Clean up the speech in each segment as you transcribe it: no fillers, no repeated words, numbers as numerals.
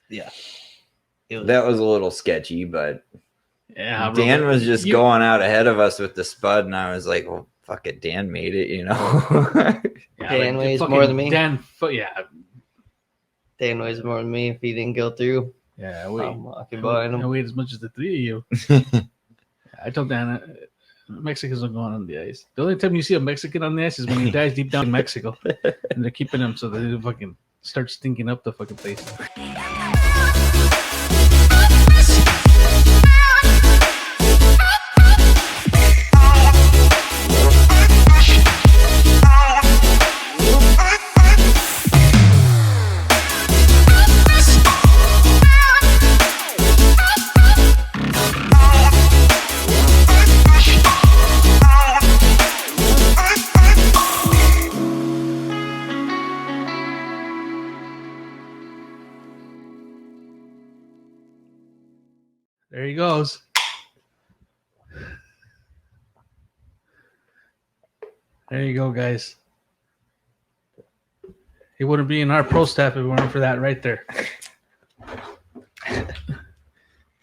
Yeah. That was a little sketchy, but Yeah, Dan was just going out ahead of us with the spud, and I was like, well, fuck it, Dan made it, you know. Dan weighs more than me. Dan weighs more than me if he didn't go through. Yeah, I'm walking behind him. I weighed as much as the three of you. I told Dan, Mexicans are going on the ice. The only time you see a Mexican on the ice is when he dies deep down in Mexico, and they're keeping him so they fucking start stinking up the fucking place. There he goes. There you go, guys. He wouldn't be in our pro staff if it weren't for that right there.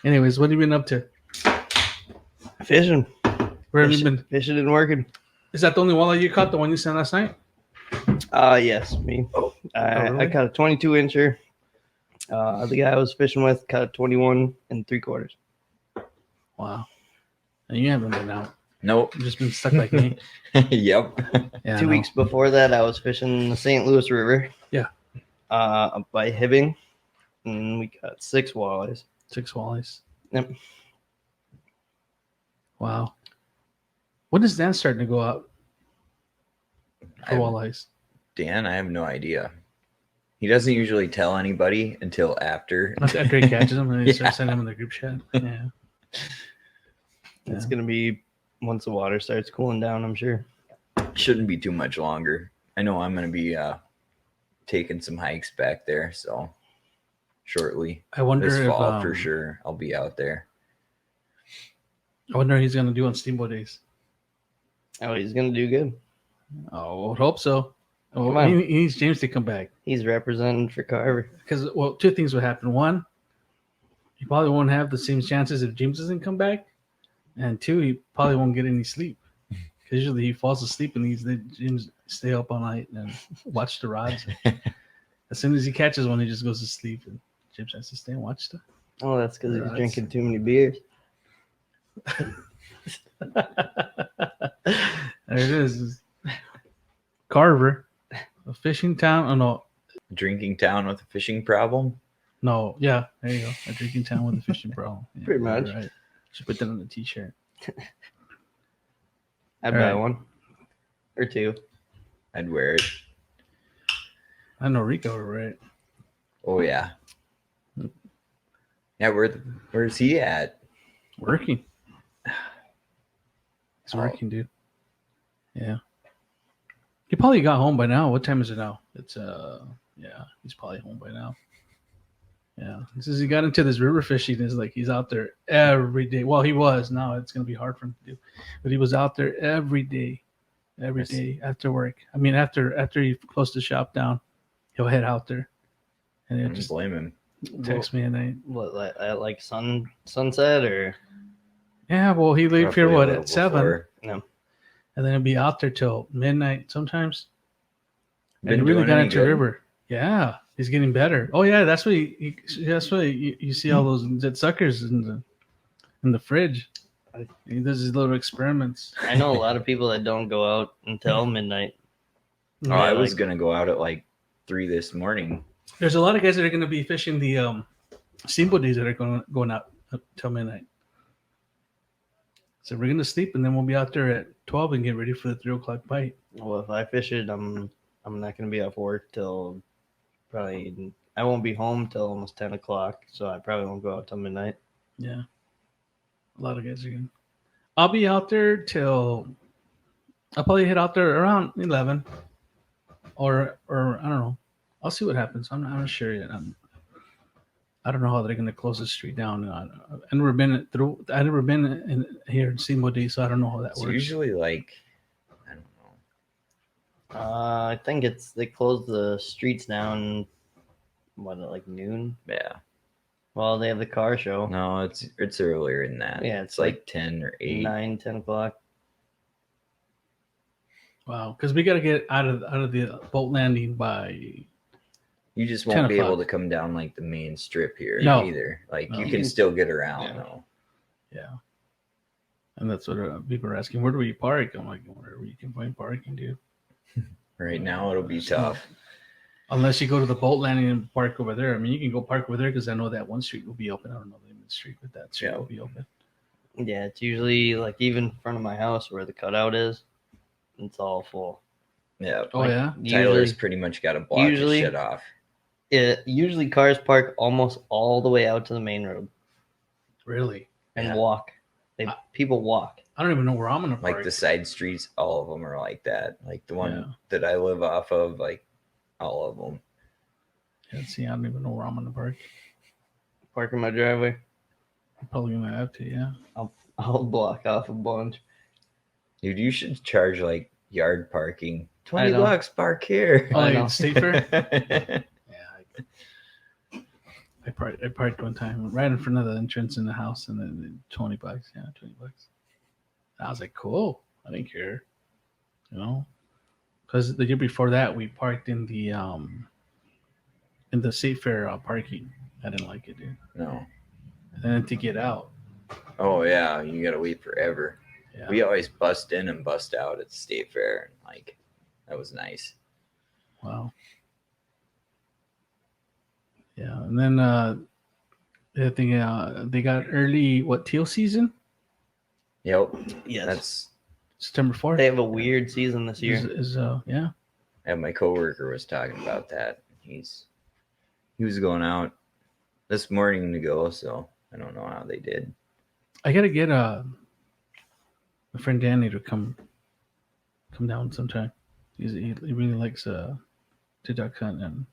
Anyways, what have you been up to? Fishing. Where have you been? Fishing and working. Is that the only walleye you caught, the one you sent last night? Yes, me. I caught a 22-incher. The guy I was fishing with caught a 21 3/4. Wow. And you haven't been out. Nope. You've just been stuck like me. Yep. Yeah, 2 weeks before that, I was fishing the St. Louis River. Yeah. Up by Hibbing. And we caught 6 walleyes. 6 walleyes. Yep. Wow. When is Dan starting to go out for walleyes? Dan, I have no idea. He doesn't usually tell anybody until after. After he catches them, and he starts sending them in the group chat. Yeah. It's going to be once the water starts cooling down, I'm sure. Shouldn't be too much longer. I know I'm going to be taking some hikes back there, so shortly. I wonder this fall if for sure I'll be out there. I wonder what he's going to do on Steamboat Days. Oh, he's going to do good. Oh, I would hope so. Come Oh, on. he needs James to come back. He's representing for Carver. Because, well, 2 things would happen. 1, he probably won't have the same chances if James doesn't come back. And 2, he probably won't get any sleep. Because usually he falls asleep and James stay up all night and watch the rods. As soon as he catches one, he just goes to sleep. And James has to stay and watch the Oh, that's because he's rods. drinking too many beers. There it is. Carver, a fishing town. Oh, no. Drinking town with a fishing problem. No, yeah, there you go. A drinking town with a fishing problem. Yeah, Pretty much. you're right. Should put that on the t-shirt. I'd All buy right. one or 2. I'd wear it. I know Rico, right? Oh yeah. Yeah, where's he at? Working. He's Oh. working, dude. Yeah. He probably got home by now. What time is it now? It's yeah, he's probably home by now. Yeah. Since he got into this river fishing, is like he's out there every day. Well, he was. Now it's gonna be hard for him to do. But he was out there every day. Every day after work. I mean after he closed the shop down, he'll head out there. And I he'll don't just blame him. text me and I What, like sunset or? yeah, well he leave here Roughly a what little at 7? before. No. And then it'll be out there till midnight sometimes. And Been he really doing got any into good? river. Yeah, he's getting better. Oh yeah, that's why you see all those dead suckers in the fridge. He does his little experiments. I know a lot of people that don't go out until midnight. Oh, I was like- gonna go out at like 3 this morning. There's a lot of guys that are going to be fishing the steamboat days that are going out till midnight. So we're going to sleep and then we'll be out there at 12 and get ready for the 3:00 bite. Well, if I fish it, I'm not gonna be off work till probably. I won't be home till almost 10 o'clock, so I probably won't go out till midnight. Yeah, a lot of guys are going. I'll be out there till. I'll probably head out there around 11, or I don't know. I'll see what happens. I'm not sure yet. I don't know how they're going to close the street down. I've never been through. I've never been in here in Steamboat Day, so I don't know how that It's works. usually like, I don't know. I think they close the streets down. What, at like noon? Yeah. Well, they have the car show. No, it's earlier than that. Yeah, it's like 10 or 8. 9, 10 o'clock. Wow, because we got to get out of the boat landing by. You just 10 won't be able o'clock. to come down like the main strip here No. either. Like No. you You can can- still get around yeah. though. Yeah. And that's what people are asking. Where do we park? I'm like, wherever you can find parking, dude. Right now it'll be So- tough. Unless you go to the boat landing and park over there. I mean, you can go park over there because I know that one street will be open. I don't know the name of the street, but that street Yeah. will be open. Yeah, it's usually like even in front of my house where the cutout is. It's all full. Yeah. Oh, Like, yeah? Tyler's Usually, pretty much got to block his usually- shit off. usually cars park almost all the way out to the main road Really? and Yeah. walk. I- People walk. I don't even know where I'm going to park. Like the side streets, all of them are like that. Like the one Yeah. that I live off of, like all of them. Yeah, see, I don't even know where I'm going to park. Park in my driveway. I'm probably going to have to, yeah. I'll block off a bunch. Dude, you should charge like yard parking. I 20 know. bucks park here. Oh, I like know. State Fair? Yeah. I parked one time right in front of the entrance in the house and then $20. Yeah, $20. I was like, cool. I didn't care. You know? Because the year before that, we parked in the State Fair parking. I didn't like it, dude. No. And then to get out. Oh yeah, you gotta wait forever. Yeah. We always bust in and bust out at the state fair. Like that was nice. Wow. Yeah, and then I think they got early teal season Yep. Yes. That's September 4th. They have a weird season this year. Yeah. and my coworker was talking about that. He was going out this morning to go, so I don't know how they did. I gotta get my friend Danny to come down sometime. He really likes to duck hunt, and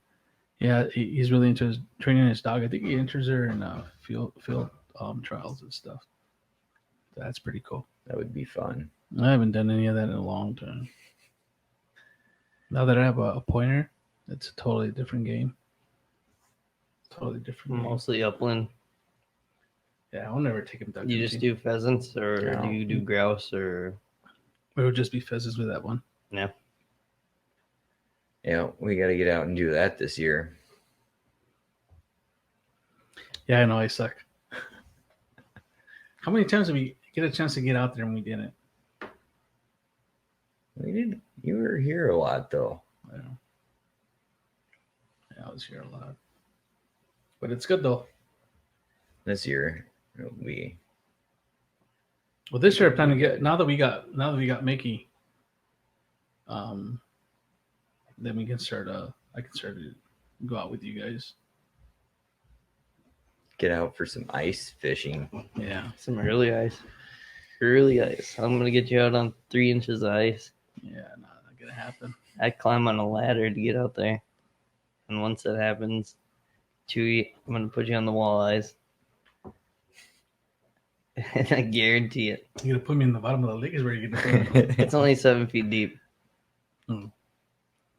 yeah, he's really into training his dog. I think he enters her in field trials and stuff. That's pretty cool. That would be fun. I haven't done any of that in a long time. Now that I have a pointer, it's a totally different game. Totally different. Game. Mostly upland. Yeah, I'll never take him duck You hunting. just do pheasants, or No. do you do grouse, or It would just be pheasants with that one. yeah? Yeah, we got to get out and do that this year. Yeah, I know I suck. How many times did we get a chance to get out there and we didn't? We did. You were here a lot though. I know. Yeah, I was here a lot. But it's good though. This year it'll be. Well, this year I plan to get now that we got Mickey. Then we can start. I can start to go out with you guys. Get out for some ice fishing. Yeah, Some early ice. Early ice. I'm gonna get you out on 3 inches of ice. yeah, not gonna happen. I climb on a ladder to get out there, and once that happens, Chuy, I'm gonna put you on the walleyes, and I guarantee it. You're gonna put me in the bottom of the lake is where you're gonna put me. It's only 7 feet deep. Hmm.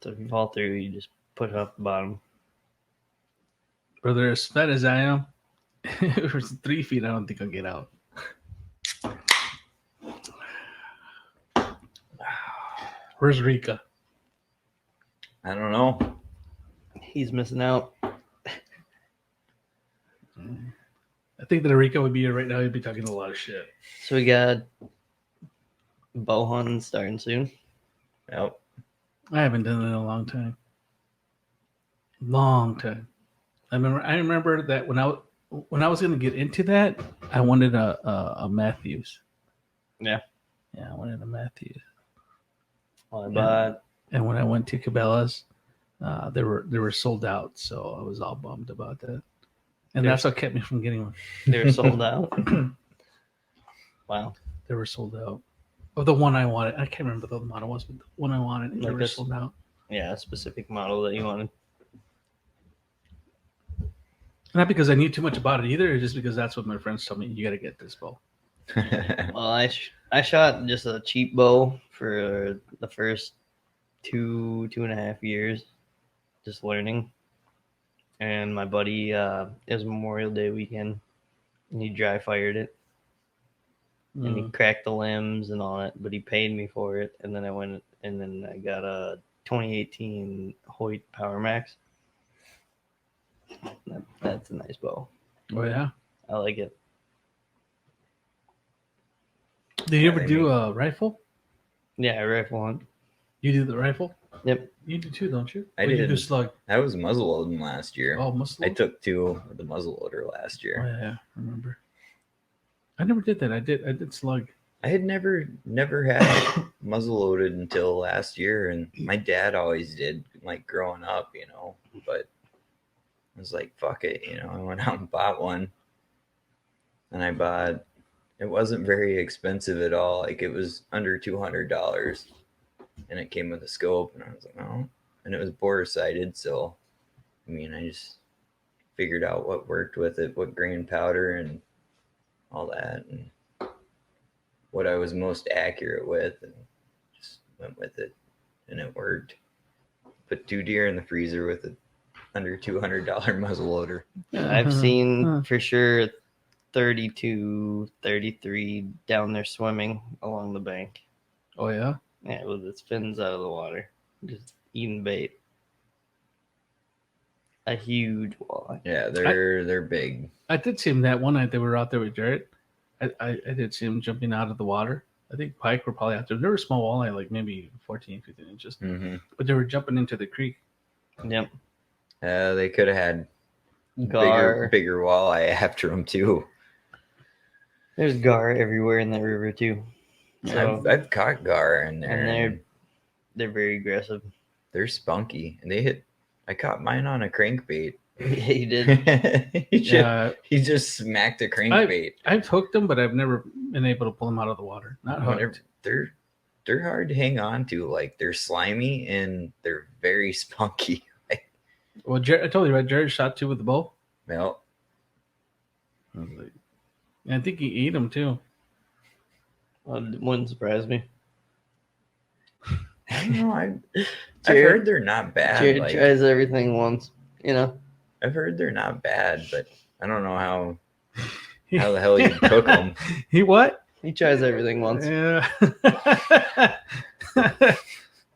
So if you fall through, you just put it off the bottom. Brother, as fat as I am, if it's 3 feet, I don't think I'll get out. Where's Rika? I don't know. He's missing out. I think that Rika would be here right now. He'd be talking a lot of shit. So we got bow hunting starting soon. Yep. I haven't done it in a long time. Long time. I remember that when I was going to get into that, I wanted a Matthews. Yeah. Yeah, I wanted a Matthews. Well, I bought And when I went to Cabela's, they were sold out, so I was all bummed about that. And that's what kept me from getting one. they're sold out. Wow. They were sold out. Of the one I wanted, I can't remember what the model was, but the one I wanted, they Like were this? sold out. Yeah, a specific model that you wanted. Not because I knew too much about it either, just because that's what my friends told me. You got to get this bow. Well, I shot just a cheap bow for the first 2.5 years, just learning. and my buddy, it was Memorial Day weekend, and he dry fired it, and he cracked the limbs and all that, but he paid me for it, and then I got a 2018 Hoyt Power Max. That's a nice bow. Oh yeah. I like it. Did you ever do a rifle? Yeah, I rifle hunt. You do the rifle? Yep. You do too, don't you? I Or You did. do slug. I was muzzleloading last year. Oh, muscle. I took 2 with the muzzleloader last Oh year. yeah, I remember. I never did that. I did slug. I had never had muzzleloaded until last year, and my dad always did, like growing up, you know. But I was like, fuck it, you know. I went out and bought one, and I bought. It wasn't very expensive at all. Like it was under $200, and it came with a scope, and I was like, oh, and it was bore sighted. So, I mean, I just figured out what worked with it, what grain powder, and all that, and what I was most accurate with, and just went with it, and it worked. Put 2 deer in the freezer with a under $200 muzzleloader. I've seen for sure 32, 33 down there swimming along the bank. Oh yeah. Yeah, with its fins out of the water, just eating bait. A huge walleye. Yeah, they're big. I did see him that one night they were out there with Jared. I did see him jumping out of the water. I think pike were probably out there. They were small walleye, like maybe 14, 15 inches. Mm-hmm. But they were jumping into the creek. Yep. They could have had Gar. bigger walleye after them too. There's gar everywhere in that river too. So, I've caught gar in there, and they're very aggressive. they're spunky, and they hit. I caught mine on a crankbait. Yeah, you did. he just smacked a crankbait. I've hooked them, but I've never been able to pull them out of the water. Not hooked. They're hard to hang on to. Like they're slimy and they're very spunky. Well, Jared, I told you, right? Jared shot 2 with the bow. Well, I was like, and I think he ate them too. Well, it wouldn't surprise me. I don't know. I've heard they're not bad. Jared Like, tries everything once, you know. I've heard they're not bad, but I don't know how the hell you cook them. He what? He tries everything once. Yeah.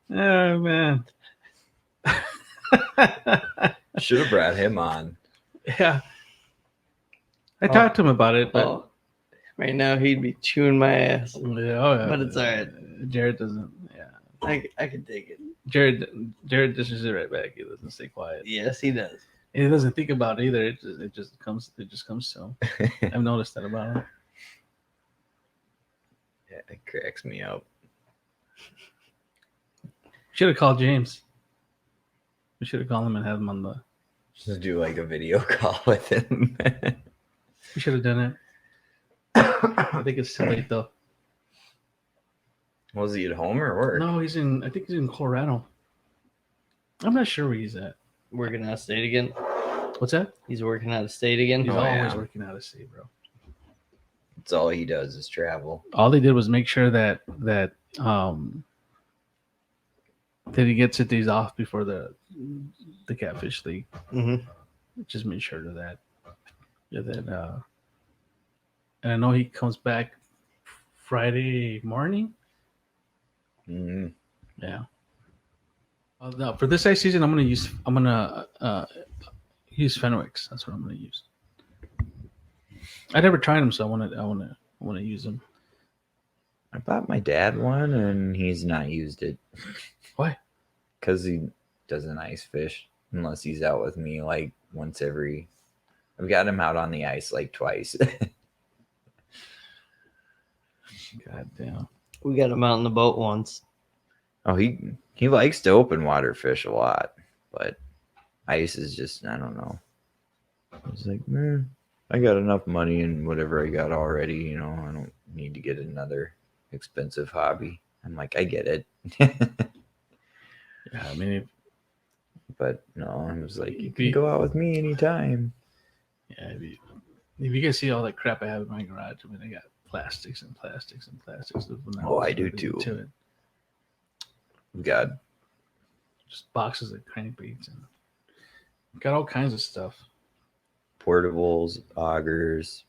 Oh man. Should have brought him on. Yeah. I talked to him about it, but Right now he'd be chewing my ass. yeah, But it's all right. Jared doesn't. Yeah. I can take it. Jared dishes it right back. He doesn't stay quiet. Yes, he does. And he doesn't think about it either. It just comes to him. I've noticed that about him. Yeah, it cracks me up. Should have called James. We should have called him and had him on the. Just do like a video call with him. We should have done it. I think it's too late though. Was he at home or work? No, I think he's in Colorado. I'm not sure where he's at. Working out of state again. What's that? He's working out of state again. He's Oh, always yeah. working out of state, bro. That's all he does is travel. All they did was make sure that he gets the days off before the catfish league. Mm-hmm. Just made sure of that. Yeah, and I know he comes back Friday morning. Mm-hmm. Yeah. No, for this ice season, I'm gonna use Fenwicks. That's what I'm gonna use. I never tried them, so I wanna use them. I bought my dad one, and he's not used it. Why? Because he doesn't ice fish unless he's out with me like once every. I've got him out on the ice like twice. God damn. We got him out on the boat once. Oh, he likes to open water fish a lot, but ice is just, I don't know. It's like, man, I got enough money and whatever I got already, you know, I don't need to get another expensive hobby. I'm like, I get it. Yeah, I mean, But no, I was like, you If can you- go out with me anytime. yeah, if you guys see all that crap I have in my garage, I mean, I got plastics and plastics and plastics. Oh, I do too. To it. We got Just boxes of crankbaits and Got all kinds of stuff. Portables, augers,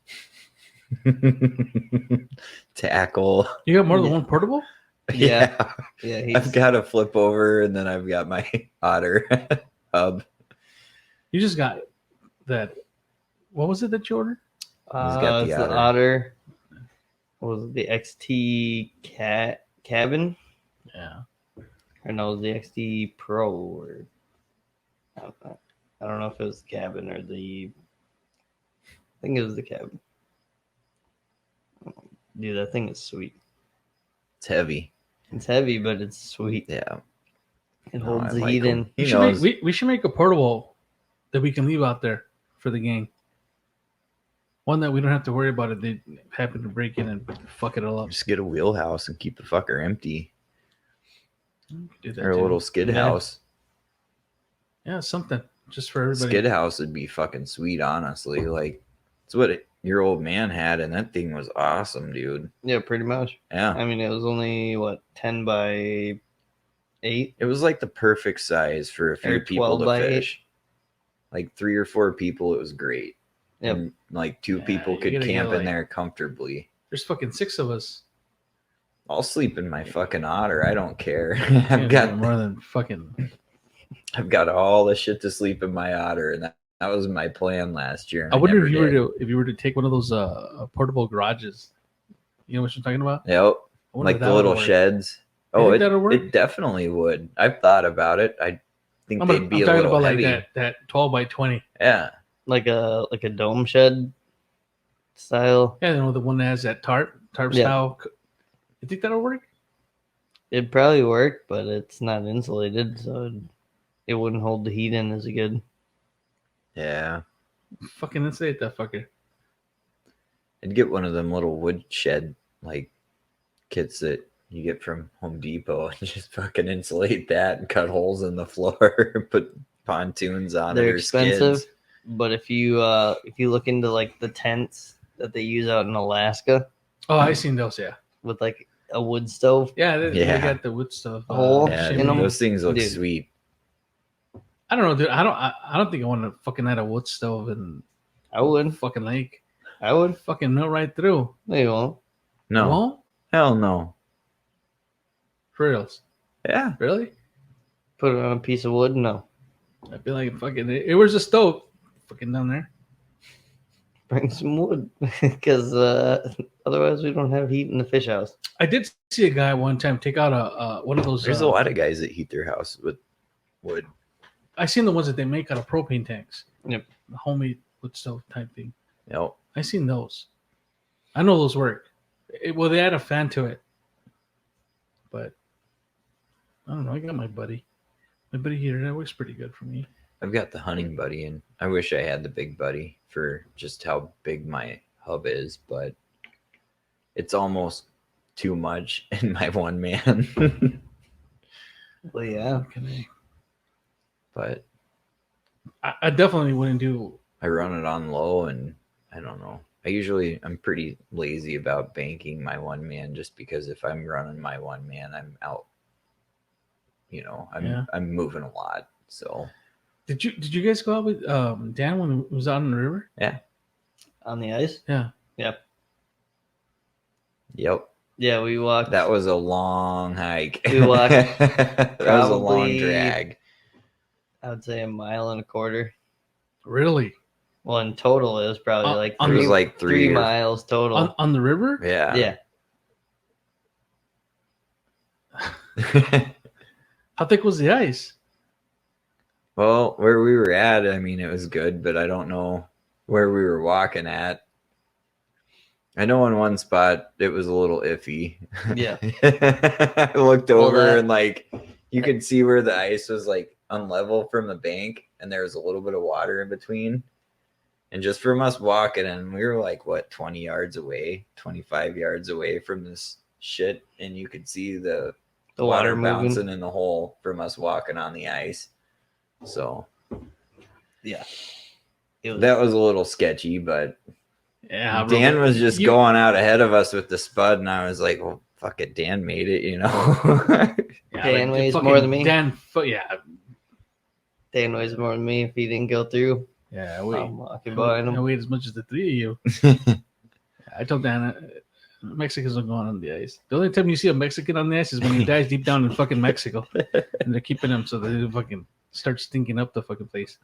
tackle. You got more than one portable? Yeah. I've got a flip over, and then I've got my otter hub. You just got that. What was it that you ordered? got the it's Otter. the Otter. What was it, the XT cabin? Yeah. Or no, it was the XT Pro. Or I don't know if it was the cabin or the. I think it was the cabin. Dude, that thing is sweet. It's heavy. It's heavy, but it's sweet. Yeah. It No, holds I the like heat 'em. in. He knows. We should make a portable that we can leave out there for the gang. One that we don't have to worry about if they happen to break in and fuck it all up. Just get a wheelhouse and keep the fucker empty. Do that Or a too. little skid Yeah. house. Yeah, something just for everybody. Skid house would be fucking sweet, honestly. Like, it's what your old man had, and that thing was awesome, dude. Yeah, pretty much. Yeah. I mean, it was only, 10 by 8? It was like the perfect size for a few Or people 12 to by 8. fish. Like 3 or 4 people, it was great. Yep. And like 2 Yeah, people you could gotta camp get, in like- there comfortably. There's fucking 6 of us. I'll sleep in my fucking otter. I don't care. Can't I've do got more than fucking. I've got all the shit to sleep in my otter, and that was my plan last year. and I wonder never if you did. were to take one of those portable garages. You know what I'm talking about? Yep, I wonder like if the that little would work. sheds. You Oh, think that'll work? it definitely would. I've thought about it. I think I'm they'd be a talking little about heavy. like that 12 by 20. Yeah, Like a dome shed style. Yeah, you know, the one that has that tarp Yeah. style. You think that'll work? It'd probably work, but it's not insulated, so it wouldn't hold the heat in as good. yeah. Fucking insulate that fucker. I'd get one of them little wood shed like kits that you get from Home Depot and just fucking insulate that and cut holes in the floor, put pontoons on it They're or expensive, skids. but if you look into like the tents that they use out in Alaska Oh, I seen those. Yeah, with like a wood stove, yeah. They Yeah. got the wood stuff. Hole Yeah, in 'em? those things look Dude. sweet. I don't know, dude. I don't think I want to fucking add a wood stove and I would. fucking lake. I would. Fucking melt right through. No, you won't. No, Won't? hell no. For reals? Yeah, Really? Put it on a piece of wood. No. I feel like fucking. It was a stove. Fucking down there. Bring some wood, because otherwise we don't have heat in the fish house. I did see a guy one time take out a one of those. there's a lot of guys that heat their house with wood. I seen the ones that they make out of propane tanks. Yep. The homemade wood stove type thing. Yep. I seen those. I know those work. Well, they add a fan to it, but I don't know. I got my buddy heater that works pretty good for me. I've got the hunting buddy, and I wish I had the big buddy for just how big my hub is, but it's almost too much in my one man. Well, yeah. Okay. But I definitely wouldn't do. I run it on low, and I don't know. I'm pretty lazy about banking my one man, just because if I'm running my one man, I'm out. I'm moving a lot. So Did you guys go out with Dan when he was out on the river? On the ice. Yeah. yep, Yeah, we walked. that was a long hike. We walked that was a long probably- drag. I would say 1.25 miles. Really? Well, in total, it was probably On- like on It three, was like 3 3 miles total. On the river? Yeah. Yeah. How thick was the ice? Well, where we were at, I mean, it was good, but I don't know where we were walking at. I know in one spot it was a little iffy. Yeah. I looked Well, over that- and like you could see where the ice was like unlevel from the bank, and there was a little bit of water in between. And just from us walking, and we were like, what, 20 yards away, 25 yards away from this shit, and you could see the water moving. bouncing in the hole from us walking on the ice. So Yeah. It was, that was a little sketchy, but Yeah, Dan was just You- going out ahead of us with the spud, and I was like, well, fuck it, Dan made it, Yeah, Dan weighs fucking more than me. Dan, yeah, They annoys more than me if he didn't go through. Yeah, I'm walking behind I him. wait as much as the three of you. I told Dana, Mexicans are going on the ice. The only time you see a Mexican on the ice is when he dies deep down in fucking Mexico, and they're keeping him so that they fucking start stinking up the fucking place.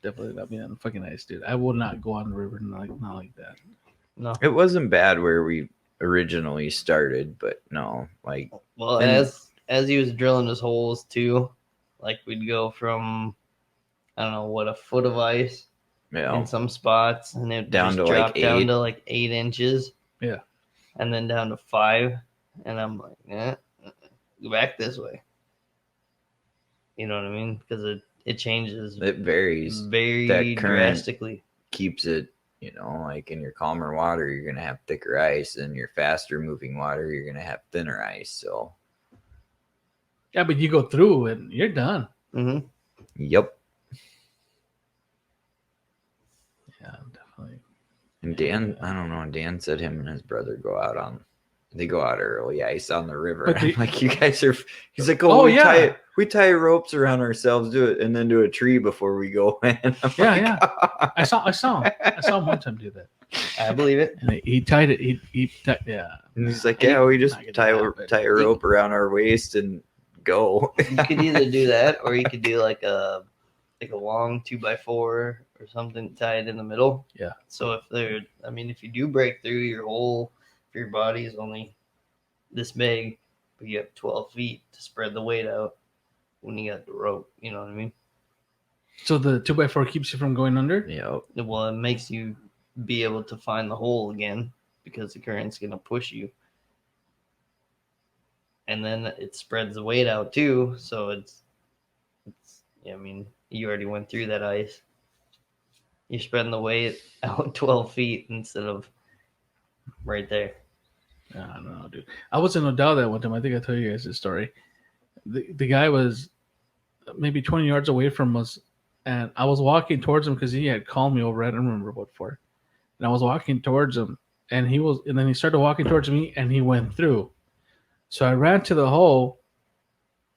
Definitely not being on the fucking ice, dude. I will not go on the river not like that. No. It wasn't bad where we originally started, but no, like Well, And- as he was drilling his holes too, like we'd go from I don't know what a foot of ice you know, in some spots, and it Down just to, like, dropped down 8. to like 8 inches. Yeah. And then down to 5, and I'm like, go back this way. You know what I mean? Because it changes it varies. very That current- drastically. Keeps it, you know, like in your calmer water, you're gonna have thicker ice, and your faster moving water, you're gonna have thinner ice. So, Yeah, but you go through and you're done. Mm-hmm. yep. Yeah, definitely. And Dan, I don't know. Dan said him and his brother they go out early ice on the river. But I'm like, you guys are. He's like, Oh, yeah. we tie ropes around ourselves, do it, and then do a tree before we go in. I'm Yeah, like, yeah. I saw him one time do that. I believe it. And he tied it. Yeah. And he's like, yeah, we just Not gonna tie happen. a rope around our waist and go. You could either do that, or you could do like a long 2x4 or something tied in the middle. Yeah. So if you do break through, your hole for your body is only this big, but you have 12 feet to spread the weight out when you got the rope. You know what I mean? So the 2x4 keeps you from going under? Yep. Well, it makes you be able to find the hole again because the current's going to push you. And then it spreads the weight out too. So you already went through that ice. You're spreading the weight out 12 feet instead of right there. I don't know, dude. I was in Odell that one time. I think I told you guys this story. The guy was maybe 20 yards away from us, and I was walking towards him because he had called me over. I don't remember what for. And I was walking towards him, and then he started walking towards me, and he went through. So I ran to the hole,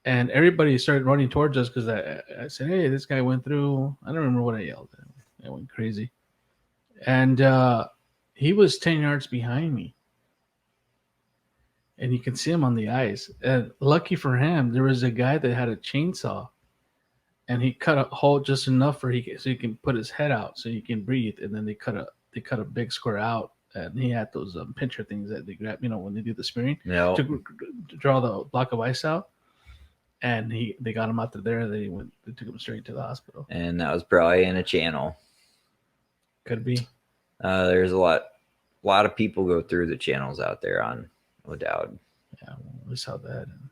and everybody started running towards us because I said, "Hey, this guy went through." I don't remember what I yelled at him. I went crazy, and he was 10 yards behind me. And you can see him on the ice. And lucky for him, there was a guy that had a chainsaw, and he cut a hole just enough so he can put his head out so he can breathe. And then they cut a big square out, and he had those pincher things that they grab, when they do the spearing No. to draw the block of ice out. And they got him out there. They took him straight to the hospital. And that was probably in a channel. Could be. There's a lot of people go through the channels out there on O'Dowd. Yeah, we saw that. And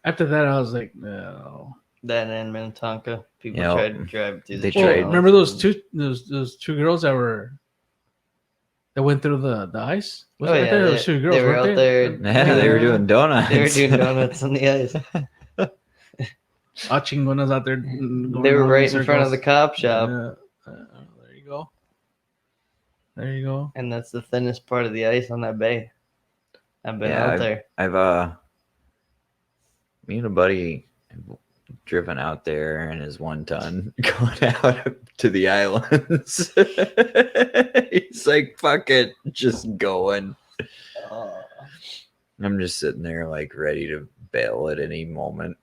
after that, I was like, no. That and Minnetonka, people Yep. tried to drive through the They Well, tried. channels. remember those two girls that went through the ice? Was Oh, it right yeah, there? There was two girls, they were weren't out there. Yeah, they were doing donuts. They were doing donuts on the ice. Chingonas out there. Going They were around right in in front of the circles. cop shop, There you go. There you go. and that's the thinnest part of the ice on that bay. I've been out there. I've me and a buddy have driven out there in his 1-ton going out to the islands. He's like, fuck it, just going. I'm just sitting there like ready to bail at any moment.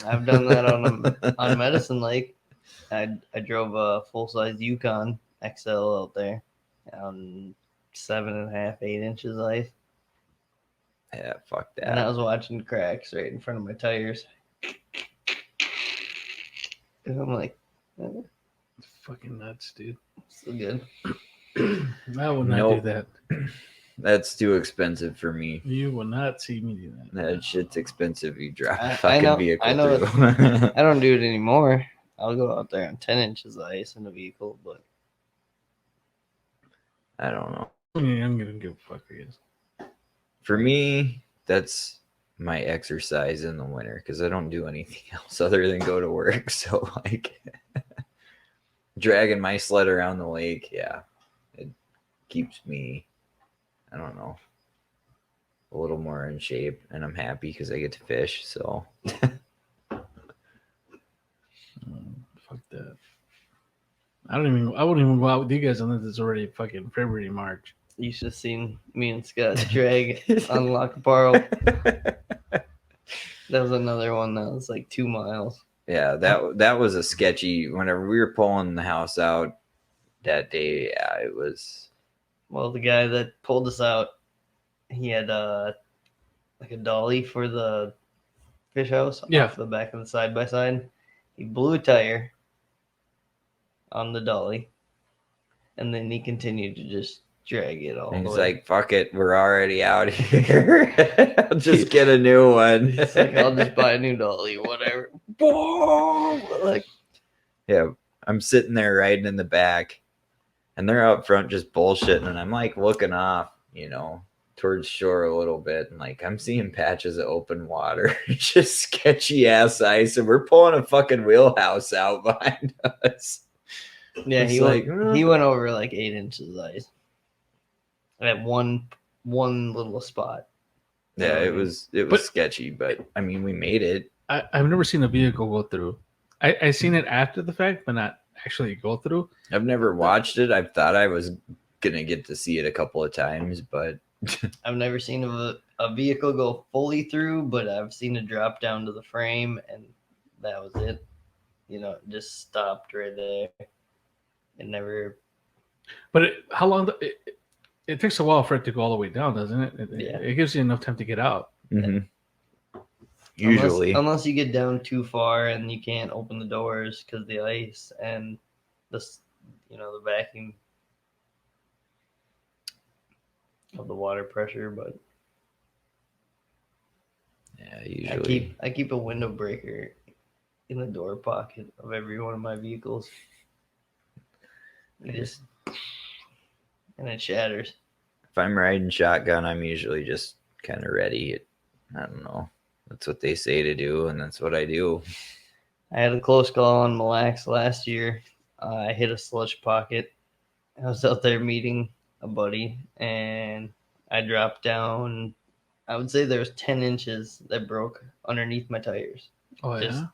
I've done that on Medicine Lake. I drove a full size Yukon XL out there on 7.5, 8 inches ice, Yeah, fuck and I that. was watching cracks right in front of my tires. And I'm like, Fucking nuts, dude. so good. I will not Nope. do that. That's too expensive for me. You will not see me do that. That shit's expensive. You drive a I fucking know- vehicle I know through. I don't do it anymore. I'll go out there on 10 inches of ice in the vehicle, but I don't know. I'm gonna give a fuck, I guess. For me, that's my exercise in the winter because I don't do anything else other than go to work. So like dragging my sled around the lake, yeah, it keeps me, I don't know, a little more in shape, and I'm happy because I get to fish. So that. I wouldn't even go out with you guys unless it's already fucking February, March. You should have seen me and Scott drag on Lacaparo. That was another one that was like 2 miles. Yeah, that was a sketchy. Whenever we were pulling the house out that day, yeah, it was. Well, the guy that pulled us out, he had like a dolly for the fish house off the back of the side by side. He blew a tire on the dolly, and then he continued to just drag it all And the he's way. like, "Fuck it, we're already out here. I'll just get a new one." He's like, "I'll just buy a new dolly, whatever." Boom! Like, yeah, I'm sitting there riding in the back, and they're out front just bullshitting, and I'm like looking off, towards shore a little bit, and like I'm seeing patches of open water, just sketchy ass ice, and we're pulling a fucking wheelhouse out behind us. yeah, he went over like 8 inches of ice at one little spot. Yeah, it was sketchy, but I mean, we made it. I've never seen a vehicle go through. I seen it after the fact, but not actually go through. I've never watched it. I've thought I was gonna get to see it a couple of times, but I've never seen a vehicle go fully through, but I've seen it drop down to the frame, and that was it. It just stopped right there. It never. But how long? It takes a while for it to go all the way down, doesn't it? Yeah. It gives you enough time to get out. Mm-hmm. Usually, unless you get down too far and you can't open the doors because the ice and the vacuum of the water pressure. But yeah, usually I keep a window breaker in the door pocket of every one of my vehicles. And it shatters. If I'm riding shotgun, I'm usually just kind of ready. I don't know. That's what they say to do, and that's what I do. I had a close call on Mille Lacs last year. I hit a slush pocket. I was out there meeting a buddy, and I dropped down. I would say there was 10 inches that broke underneath my tires. Oh, yeah?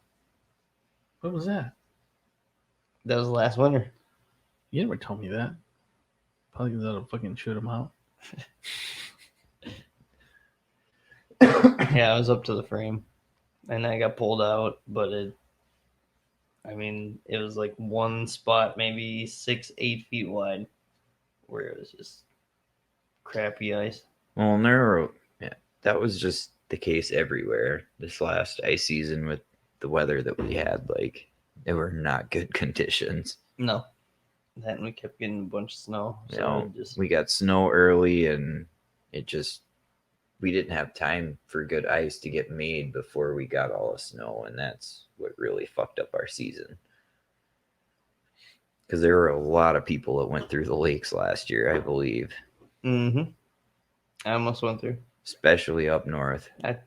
What was that? That was last winter. You never told me that. Probably because I'll fucking shoot him out. Yeah, I was up to the frame, and I got pulled out, but it was like one spot, maybe 6-8 feet wide, where it was just crappy ice. Well, that was just the case everywhere this last ice season with the weather that we had. Like, they were not good conditions. No. Then we kept getting a bunch of snow. So we got snow early, and we didn't have time for good ice to get made before we got all the snow, and that's what really fucked up our season. Because there were a lot of people that went through the lakes last year, I believe. Mm-hmm. I almost went through. Especially up north. It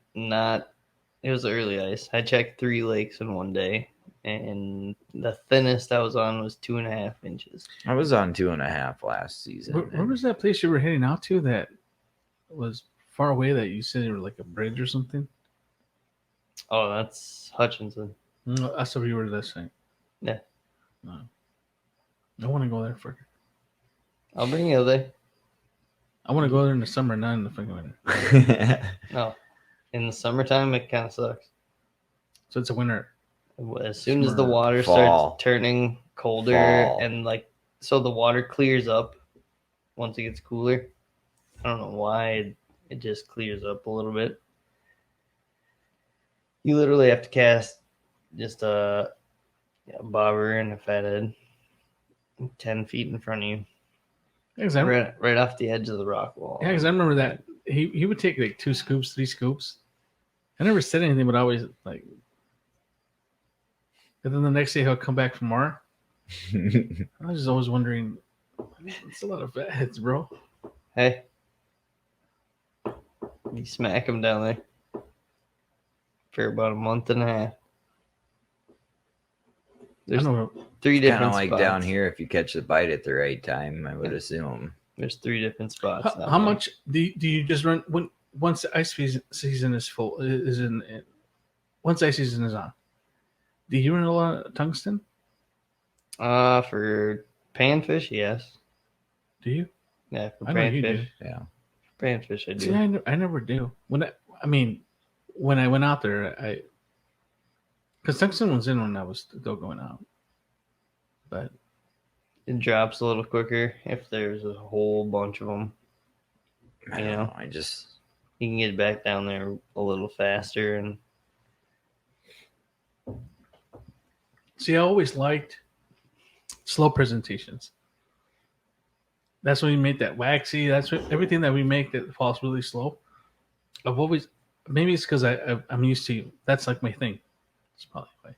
was early ice. I checked 3 lakes in one day, and the thinnest I was on was 2.5 inches. I was on 2.5 last season. Where was that place you were heading out to that was far away that you said it was like a bridge or something? Oh, that's Hutchinson. That's what you were listening. Yeah. No. I want to go there for. I'll bring you there. I want to go there in the summer, not in the fucking winter. No. In the summertime, it kind of sucks. So it's a winter. As soon as the water starts turning colder and so the water clears up once it gets cooler. I don't know why it just clears up a little bit. You literally have to cast just a bobber and a fathead 10 feet in front of you. Yeah, right off the edge of the rock wall. Yeah, because I remember that he would take like 2 scoops, 3 scoops. I never said anything, but I always like. And then the next day he'll come back from more. I was just always wondering, it's a lot of fatheads, bro. Hey, you smack him down there for about a month and a half. There's 3 different spots. Kind of like down here, if you catch the bite at the right time, I would assume. There's 3 different spots. How much do you just run once the ice season is full? Once ice season is on, do you run a lot of tungsten? For panfish, yes. Do you? Yeah, for I know you do. panfish. Yeah. Panfish, I do. See, I never do. When when I went out there, because tungsten was in when I was still going out, but It drops a little quicker if there's a whole bunch of them. I don't know. I just You can get back down there a little faster, and see, I always liked slow presentations. That's when we make that waxy. That's what, everything that we make that falls really slow. I've always, maybe it's because I'm used to, that's like my thing. It's probably why.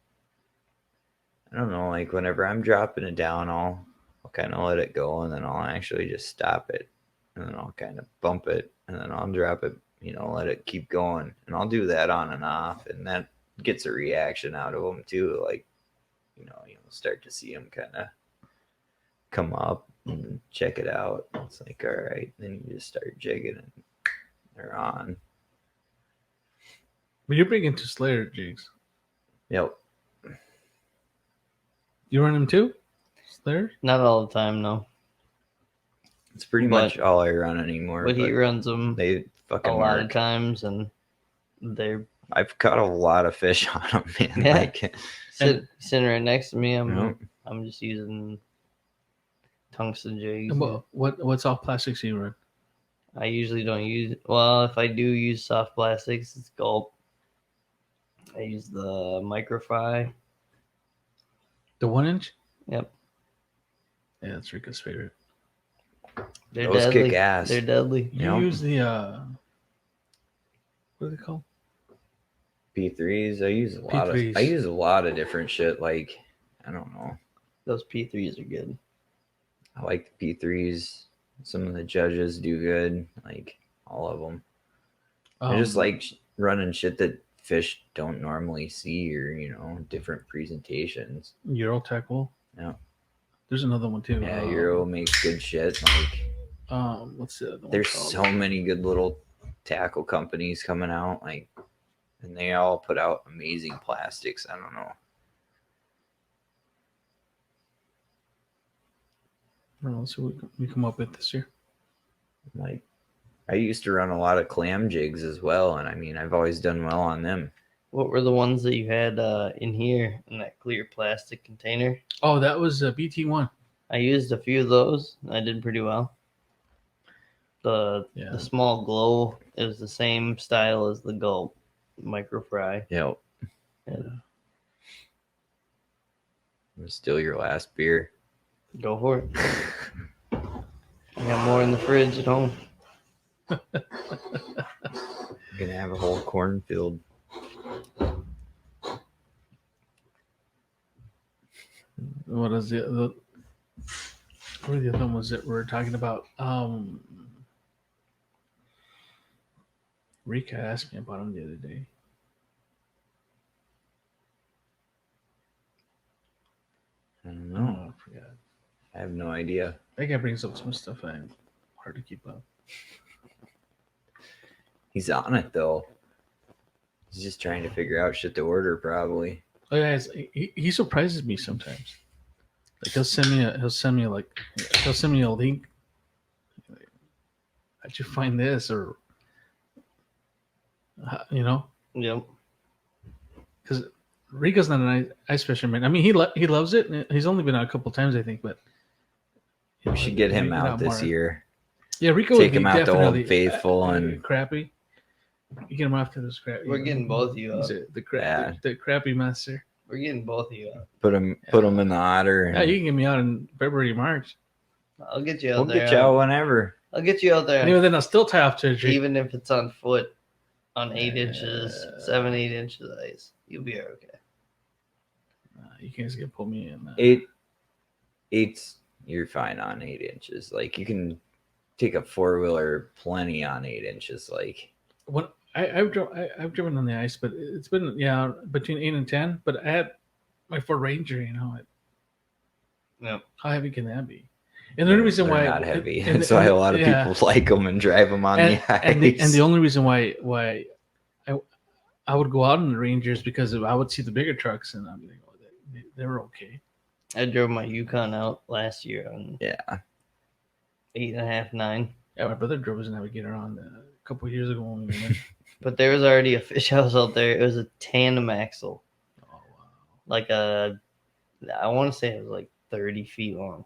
I don't know. Like whenever I'm dropping it down, I'll kind of let it go, and then I'll actually just stop it, and then I'll kind of bump it, and then I'll drop it. Let it keep going, and I'll do that on and off, and that gets a reaction out of them too. Like, you'll start to see them kind of come up and check it out. It's like, all right, then you just start jigging, and they're on. But you're big into Slayer jigs. Yep. You run them too? Slayer? not all the time, no. It's pretty much all I run anymore. But he runs them They fucking a lot work. of times, and I've caught a lot of fish on them, man. Yeah. Like, sitting right next to me. Yep. I'm just using tungsten jigs. What's all plastics you run? I usually don't use. Well, if I do use soft plastics, it's Gulp. I use the microfry. The 1 inch? Yep. Yeah, that's Rico's favorite. They're Those deadly. kick ass. They're deadly. You Yep. use the what are they called? P3s. I use P3s. I use a lot of different shit. Like, I don't know. Those P3s are good. I like the P3s. Some of the judges do good. Like all of them. I just like running shit that fish don't normally see, or different presentations. Euro tackle. Yeah. There's another one too. Yeah, Euro makes good shit. Like, what's the other one there's called? so many good little tackle companies coming out, like, and they all put out amazing plastics. I don't know. What else we come up with this year? Like, I used to run a lot of clam jigs as well, and I've always done well on them. What were the ones that you had in here in that clear plastic container? Oh, that was BT1. I used a few of those. I did pretty well. The small glow is the same style as the Gulp microfry. Yep. Yeah. Still your last beer. Go for it. I got more in the fridge at home. You're gonna have a whole cornfield. What is it? What are the other ones that we're talking about? Rika asked me about them the other day. I don't know. I forgot. I have no idea. That guy brings up some stuff I'm hard to keep up. He's on it though. He's just trying to figure out shit to order, probably. Oh yeah, he surprises me sometimes. Like he'll send me a link. How'd you find this? Or Yep. Because Rico's not an ice fisherman. He loves it. And he's only been out a couple times, I think. But We should get him out this year. Yeah, Rico Take would be him out to definitely Old Faithful and Crappy. You get him after this crappy. We're getting both of you up. The crappy master. We're getting both of you up. put him in the otter. Yeah, you can get me out in February, March. I'll get you out We'll there. get you out whenever. I'll get you out there. And even then, I'll still tie off to a tree. Even if it's on foot, on 8 inches, 7, 8 inches of ice, you'll be okay. You guys can pull me in. 8's you're fine on 8 inches. Like, you can take a 4-wheeler plenty on 8 inches. Like, when I've driven on the ice, but it's been between 8 and 10. But I had my Ford Ranger. Yep. How heavy can that be? And the only reason why not heavy. That's why a lot of people like them and drive them on the ice. And the only reason why I would go out on the Rangers because I would see the bigger trucks and I'd be like, oh, they were okay. I drove my Yukon out last year on Yeah. 8.5, 9. Yeah, my brother drove his Navigator on a couple of years ago when we went. But there was already a fish house out there. It was a tandem axle. Oh wow! Like I want to say it was like 30 feet long.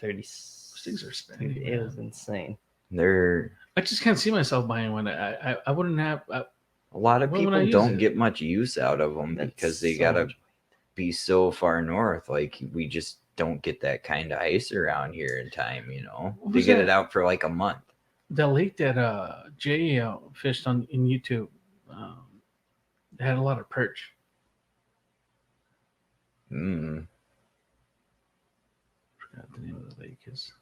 30. Those things are spending. It was insane. I just can't see myself buying one. I wouldn't have. A lot of When would I people use don't it? get much use out of them That's because they so gotta much- be so far north. Like we just don't get that kind of ice around here in time. You know, What they was get that? it out for like a month. The lake that Jay fished on in YouTube, they had a lot of perch. Mm. Forgot the name of the lake is.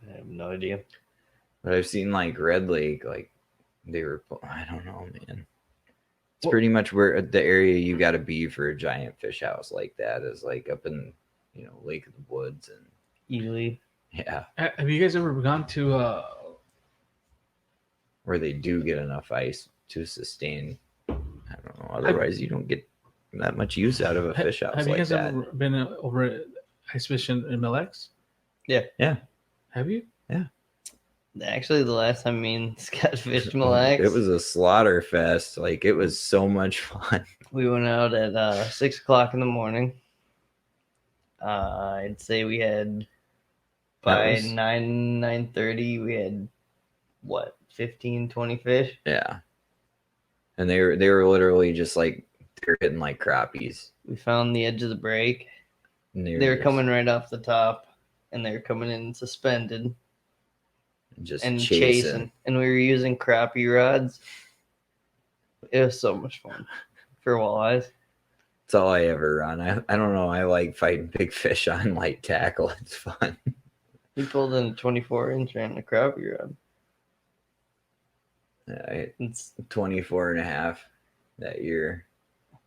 I have no idea. But I've seen like Red Lake, like they were. I don't know, man. It's Well- pretty much where the area you got to be for a giant fish house like that is like up in Lake of the Woods and Ely. yeah, Have you guys ever gone to? where they do get enough ice to sustain. I don't know. Otherwise, you don't get that much use out of a fish house Have you like guys that. ever been over at ice fishing in MLX? Yeah. Yeah. Have you? Actually, the last time me and Scott fished Mille Lacs, It was a slaughter fest. Like it was so much fun. we went out at 6 o'clock in the morning. I'd say we had by was- 9:30 we had what 15, 20 fish. Yeah. And they were literally just like they're hitting like crappies. We found the edge of the break. And They were just- coming right off the top, and they were coming in suspended just and chasing. chasing. And we were using crappie rods. It was so much fun for walleyes. That's all I ever run. I don't know. I like fighting big fish on light tackle. It's fun. We pulled in a 24-inch on a crappie rod. It's 24 and a half that year.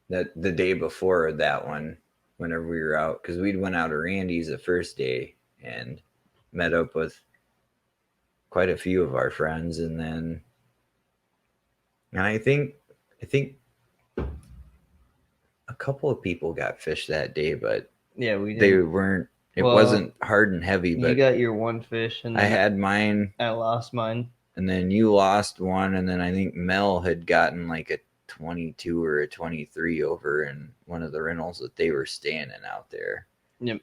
That the day before that one, whenever we were out, because we'd went out to Randy's the first day and met up with quite a few of our friends, and I think a couple of people got fish that day, but yeah, we they did. weren't. It Well, wasn't hard and heavy, You but got your one fish, and I then had mine, I lost mine. and then you lost one, and then I think Mel had gotten like a 22 or a 23 over in one of the rentals that they were staying in out there. Yep.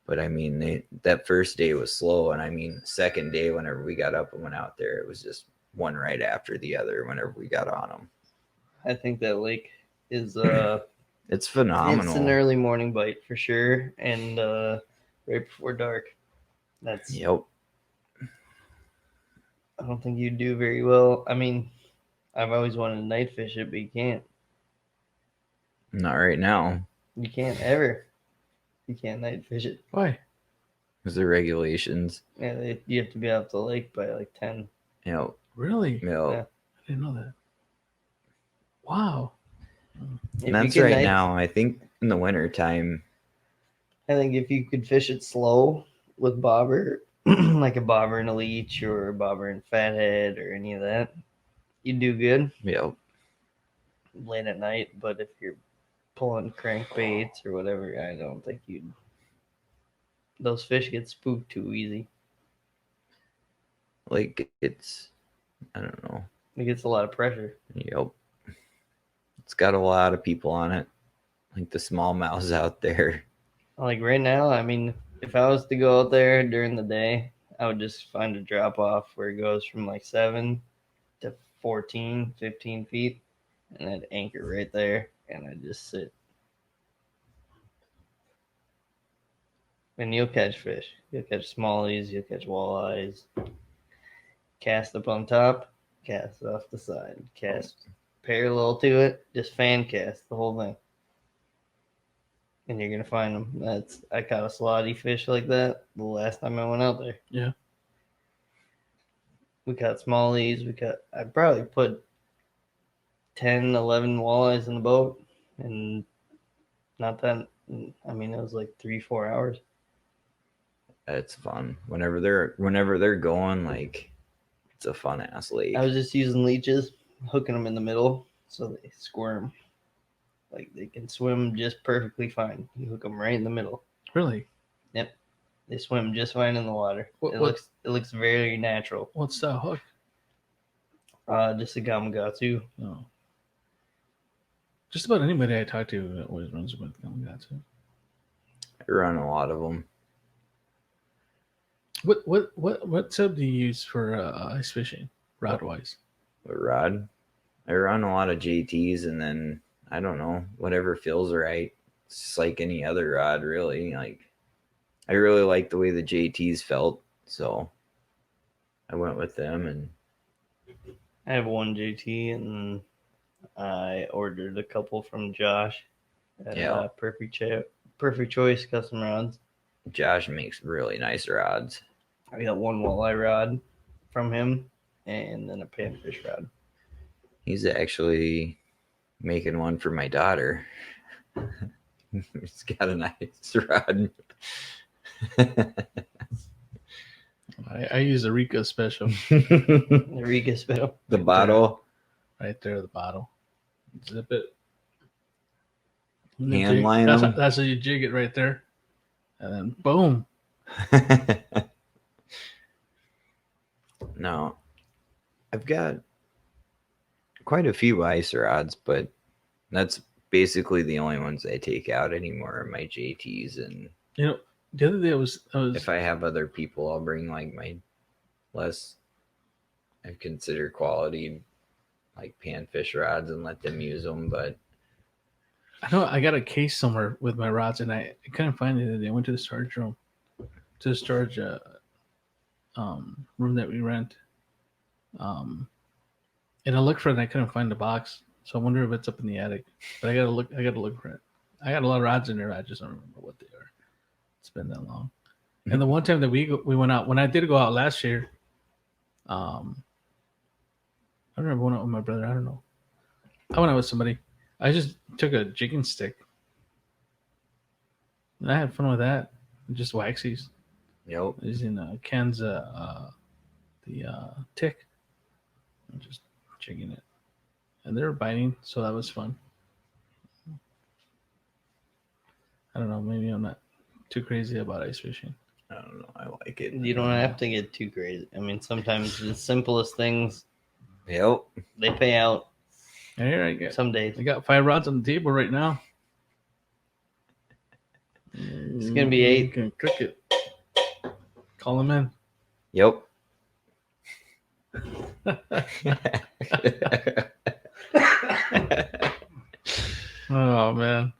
But I mean, that first day was slow, and I mean, second day, whenever we got up and went out there, it was just one right after the other. Whenever we got on them, I think that lake is it's phenomenal. it's an early morning bite for sure, and right before dark. That's Yep. I don't think you do very well. I mean, I've always wanted to night fish it, but you can't. Not right now, You can't ever. You can't night fish it. Why? because the regulations. Yeah, you have to be out the lake by like 10. Really? You know, Yeah. I didn't know that. Wow. If and you that's could right night- now. I think in the winter time, I think if you could fish it slow with bobber, like a bobber and a leech or a bobber and fathead or any of that, you'd do good late at night. But if you're pulling crankbaits or whatever, I don't think you'd. Those fish get spooked too easy. like it's, I don't know. It gets a lot of pressure. Yep. It's got a lot of people on it, like the smallmouths out there. Like right now, I mean, if I was to go out there during the day, I would just find a drop off where it goes from like 7 to 14, 15 feet, and I'd anchor right there and I'd just sit. And you'll catch fish. You'll catch smallies, you'll catch walleyes. Cast up on top, cast off the side, cast parallel to it, just fan cast the whole thing. And you're gonna find them. I caught a slotty fish like that the last time I went out there. Yeah. We caught smallies. I probably put 10, 11 walleyes in the boat, and not that. I mean, it was like 3-4 hours. It's fun whenever they're going. Like it's a fun ass lake. I was just using leeches, hooking them in the middle so they squirm. Like they can swim just perfectly fine. You hook them right in the middle. Really? Yep, they swim just fine in the water. What- it what- looks very natural. What's that hook? Just a Gamakatsu. No. Just about anybody I talk to always runs with Gamakatsu. I run a lot of them. What sub do you use for ice fishing, rod wise? A rod. I run a lot of JTs, and then I don't know, whatever feels right. It's just like any other rod, really. Like I really like the way the JTs felt, so I went with them. And I have one JT, and I ordered a couple from Josh at Yeah. Perfect Choice Custom Rods. Josh makes really nice rods. I got one walleye rod from him, and then a panfish rod. He's actually making one for my daughter. He's got a nice rod. I use a Rika special The Riga Spell. The bottle. right there, the bottle. Zip it. Hand line them. That's how you jig it right there, and then boom. No, I've got quite a few ice rods, but that's basically the only ones I take out anymore are my JTs. And You know, the other day I was if I have other people, I'll bring like my less I consider quality like panfish rods and let them use them. But I know I got a case somewhere with my rods, and I couldn't find it. I went to the storage room, to the storage room that we rent, and I looked for it, and I couldn't find the box. So I wonder if it's up in the attic. But I gotta look for it. I got a lot of rods in there. I just don't remember what they are. It's been that long. And the one time that we went out, when I did go out last year, I remember going out with my brother. I don't know. I went out with somebody. I just took a jigging stick. And I had fun with that. Just waxies. Yep. Using Ken's tick. And just jigging it. And they were biting, so that was fun. I don't know. Maybe I'm not too crazy about ice fishing. I don't know. I like it. You don't have to get too crazy. I mean, sometimes the simplest things, Yep. they pay out And here I get. some days. I got 5 rods on the table right now. It's gonna be 8. Can cook it. Call them in. Yep. Oh man!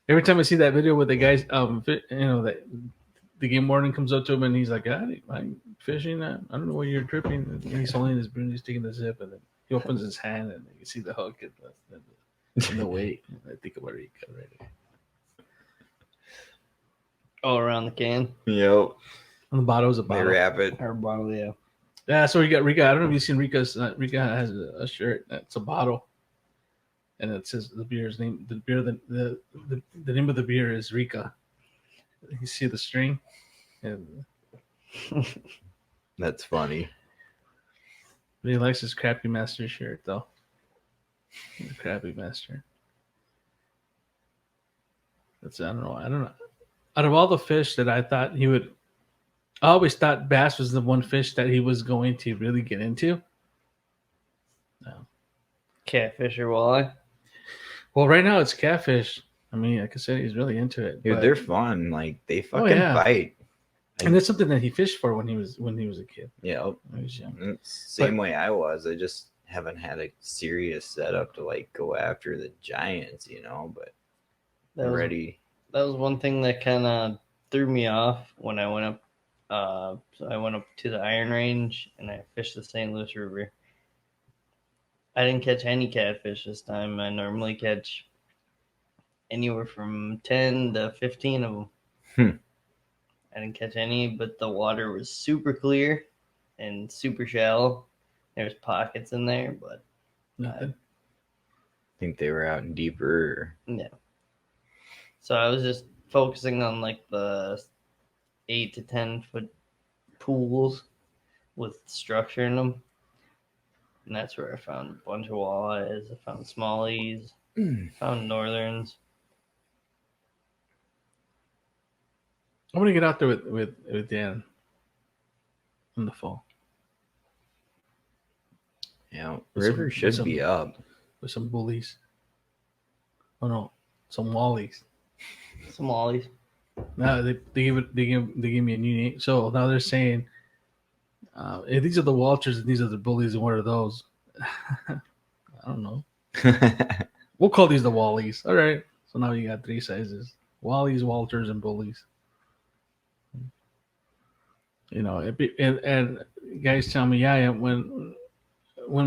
Every time I see that video with the guys, that the game warden comes up to him and he's like, "I'm fishing. I don't know why you're tripping." And he's holding his broom, he's taking the zip, and then he opens his hand and you see the hook and the weight. I think about it already. All around the can. Yep. On the bottom is a They bottle. wrap it. Or bottle, yeah. Yeah, so we got Rika. I don't know if you've seen Rika's. Rika has a shirt that's a bottle, and it says the beer's name. The name of the beer is Rika. You see the string, and That's funny. he likes his Crappy Master shirt though. The Crappy Master. I don't know. Out of all the fish that I thought he would. I always thought bass was the one fish that he was going to really get into. No. Catfish or walleye. Well, right now it's catfish. I mean, like I said, he's really into it. Dude, but- they're fun. Like they fucking yeah. bite. and that's something that he fished for when he was a kid. Yep. When he was young. It's same way I was. I just haven't had a serious setup to like go after the giants, but That I'm was, ready. that was one thing that kind of threw me off when I went up. So I went up to the Iron Range and I fished the St. Louis River. I didn't catch any catfish this time. I normally catch anywhere from 10 to 15 of them. I didn't catch any, but the water was super clear and super shallow. There's pockets in there, but Nothing. Think they were out in deeper. yeah. So I was just focusing on like the 8 to 10 foot pools with structure in them. And that's where I found a bunch of walleyes. I found smallies. Found northerns. I'm gonna get out there with Dan in the fall Yeah, With river some- should with be some- up. with some bullies. Oh no, some wallies. Some ollies. No, they gave me a new name. So now they're saying, these are the Walters and these are the bullies, and what are those? I don't know. We'll call these the Wallies. All right. So now you got 3 sizes: Wallies, Walters, and bullies. You know, and guys tell me, yeah, when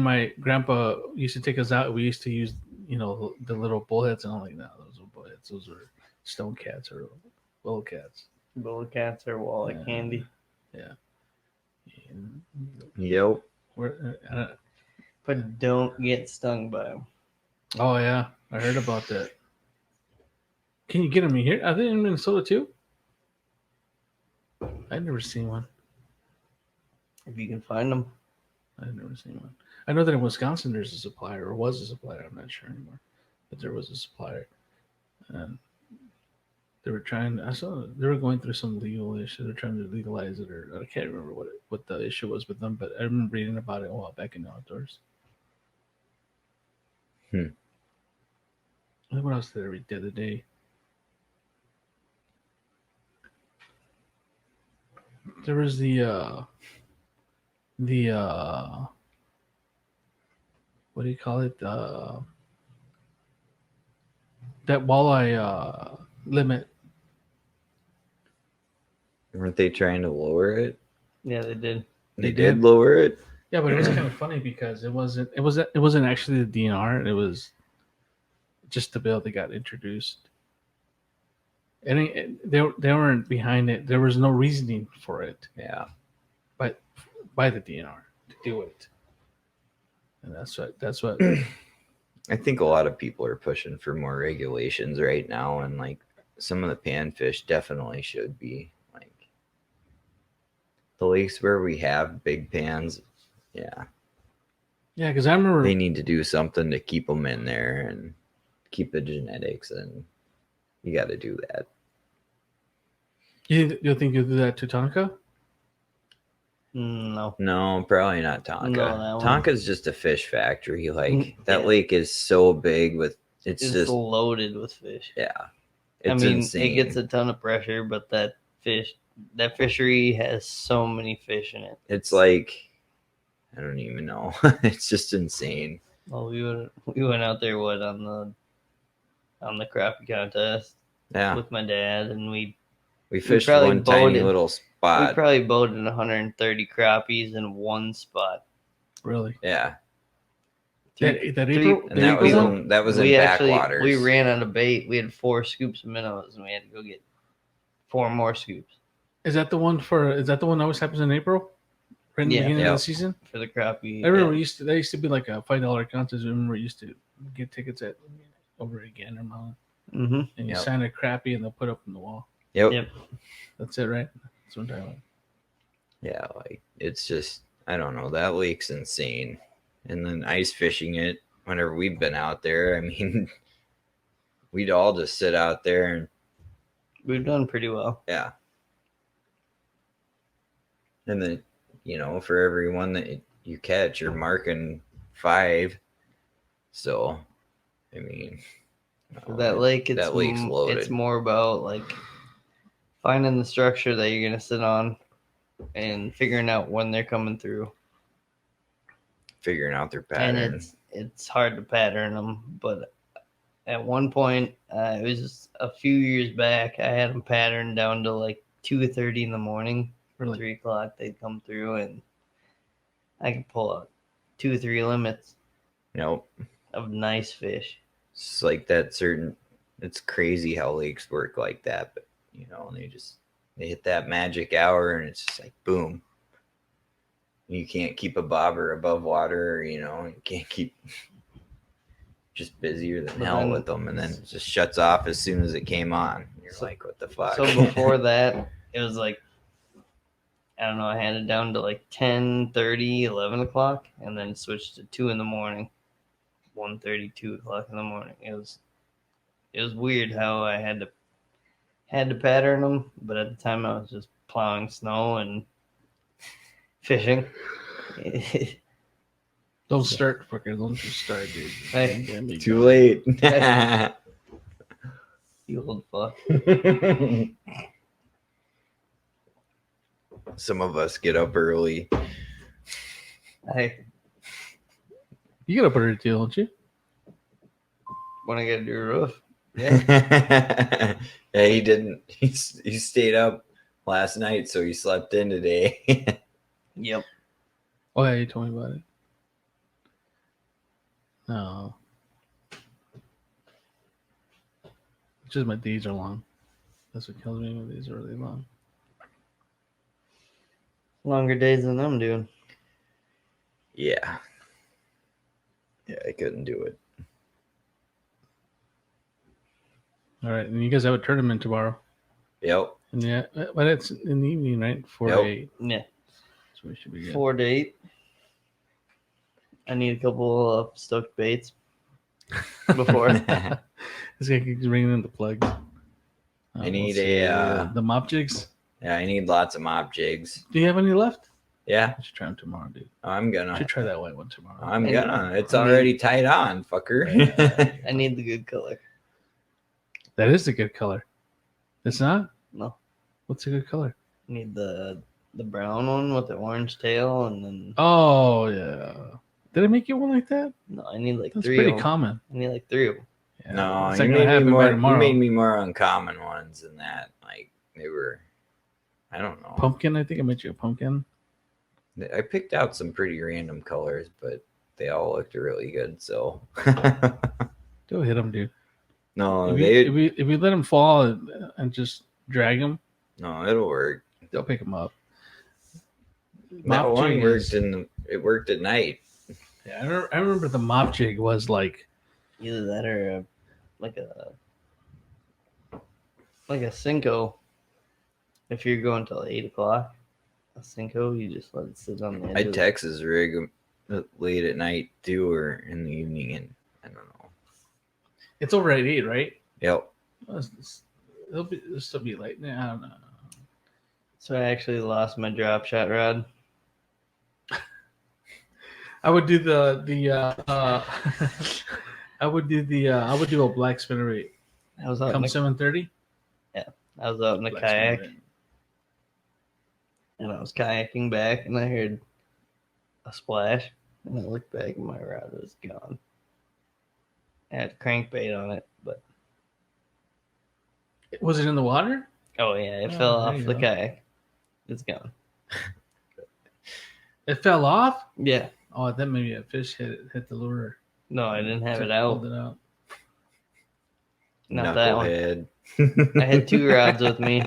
my grandpa used to take us out, we used to use, the little bullheads, and I'm like, no, those are bullheads. Those are stone cats or willow cats. Bullet cats are walleye Yeah. candy. Yeah. And Yep. But don't get stung by them. oh yeah, I heard about that. Can you get them here? Are they in Minnesota too? I've never seen one. If you can find them. I've never seen one. I know that in Wisconsin there's a supplier, or was a supplier. I'm not sure anymore, but there was a supplier, and they were trying. I saw they were going through some legal issue. They're trying to legalize it, or I can't remember what the issue was with them. But I remember reading about it a while back in the outdoors. What else did I read the other day? There was the what do you call it? That walleye limit. Weren't they trying to lower it? Yeah, they did. They did? did lower it. Yeah, but it was kind of funny because it wasn't actually the DNR. It was just the bill that got introduced, and they weren't behind it. There was no reasoning for it, Yeah. but by the DNR to do it, and that's what. I think a lot of people are pushing for more regulations right now, and like some of the panfish definitely should be like the lakes where we have big pans. Yeah, Yeah, because I remember they need to do something to keep them in there and keep the genetics, and you got to do that. you think you'll do that to Tonka? No. No, probably not Tonka. No, that one- Tonka's just a fish factory. Like that Yeah. lake is so big with it's It's just loaded with fish. yeah. I It's mean, insane. it gets a ton of pressure, but that fishery has so many fish in it. It's like I don't even know. It's just insane. Well, we went out there on the crappie contest Yeah, with my dad, and we fished probably one tiny boated- little we spot. probably boated 130 crappies in one spot. Really? Yeah, That Three- April? and the that April was one? in, that was in we actually backwaters. we ran out of bait. We had 4 scoops of minnows, and we had to go get 4 more scoops Is that the one that always happens in April? Right in the Yeah. beginning of Yep. the season? for the crappie. I remember there used to be like a $5 contest. I remember we used to get tickets at over again amount, Mm-hmm. and you Yep. sign a crappie and they'll put up on the wall. Yep. Yep. That's it, right? That's what I'm talking about. Yeah, like it's just I don't know. That lake's insane. And then ice fishing it. Whenever we've been out there, I mean, we'd all just sit out there and We've done pretty well. yeah. And then, for every one that you catch, you're marking 5. So, I mean, That lake, that lake's loaded. It's more about like finding the structure that you're gonna sit on and figuring out when they're coming through. Figuring out their pattern. And it's hard to pattern them, but at one point, it was just a few years back, I had them patterned down to like 2:30 in the morning. Really? 3 o'clock they'd come through, and I could pull out 2 or 3 limits Nope. of nice fish. It's like that certain. It's crazy how lakes work like that, but they hit that magic hour, and it's just like boom. You can't keep a bobber above water, you can't keep just busier than But hell then- with them, and then it just shuts off as soon as it came on. You're So- like, what the fuck? So before that, it was like, I don't know, I had it down to like 10:30, 11 o'clock, and then switched to 2 in the morning. 1:30, 2 o'clock in the morning. It was weird how I had to pattern them, but at the time I was just plowing snow and fishing. Don't start, fucker. Don't just start, dude. Hey. Get me Too going. late. You old fuck. Some of us get up early. Hey, You get up early too, don't you? when I gotta do a roof. Yeah, he didn't. He stayed up last night, so he slept in today. Yep. Oh yeah, you told me about it. No. It's just my days are long. That's what kills me. My days are really long. Longer days than I'm doing. Yeah, I couldn't do it. All right, and you guys have a tournament tomorrow. Yep. And yeah, but it's in the evening, right? 4 to Yep. 8. Yeah. So we should be good. 4 to 8. I need a couple of stoked baits before. This guy keeps bringing in the plugs. I need let's see, a, the mop jigs. Yeah, I need lots of mop jigs. Do you have any left? Yeah, I should try them tomorrow, dude. I'm I gonna. should try that white one tomorrow. I'm gonna. It's I need- already tied on, fucker. I need the good color. That is a good color. It's not? No. What's a good color? I need the brown one with the orange tail, and then Oh yeah. Did I make you one like that? no, I need like That's 3 pretty of them. common. I need like 3 of them. Yeah. No, It's you not gonna made me happen by more. You tomorrow. made me more uncommon ones than that. Like they were. I don't know. Pumpkin, I think I made you a pumpkin. I picked out some pretty random colors, but they all looked really good. So Go hit them, dude. no, If we let them fall and just drag them, no, it'll work. they'll pick them up. That Mop one jig worked is- it worked at night. Yeah, I remember the mop jig was like Either that or like a Cinco. If you're going till 8 o'clock, a Cinco, you just let it sit on the edge. I of the- text his rig late at night too, or in the evening, and I don't know. it's over at 8, right? Yep. It'll still be late. Yeah, I don't know. So I actually lost my drop shot rod. I would do I would do a black spinnerbait. I was out Come in a, 7:30. I was out in a Black kayak, spinnerbait. and I was kayaking back, and I heard a splash, and I looked back, and my rod was gone. I had crankbait on it, but Was it in the water? oh yeah, it Oh, fell there off you the go. kayak. It's gone. It fell off. Yeah. Oh, then maybe a fish hit the lure. No, I didn't have it Pulled out. it out. Not that one. Knucklehead. I had 2 rods with me,